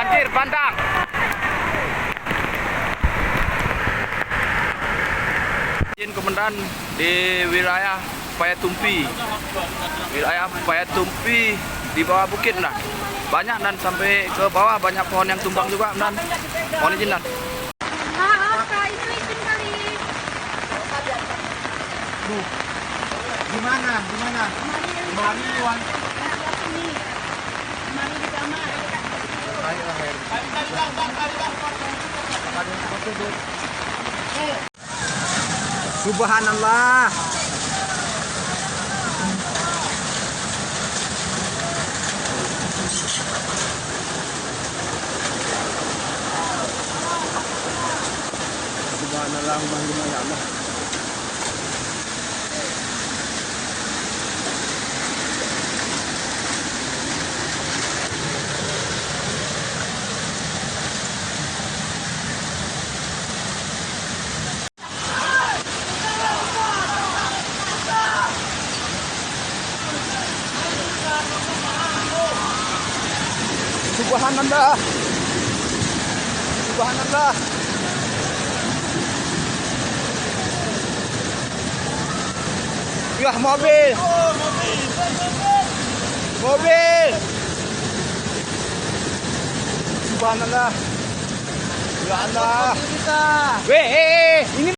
banjir bandang. Izin komandan di wilayah Payatumpi. Wilayah Payatumpi di bawah bukit, nah. Banyak dan sampai ke bawah banyak pohon yang tumbang juga, dan mohon izin dan. Maaf Kak, itu izin kali. Gimana? Mari Wan. Mari di kamar. Subhanallah. Subhanallah, Allahumma ya Allah. Subhanallah. Subhanallah. Yah, mobil. Mobil. Subhanallah. Ya Allah. Weh, ini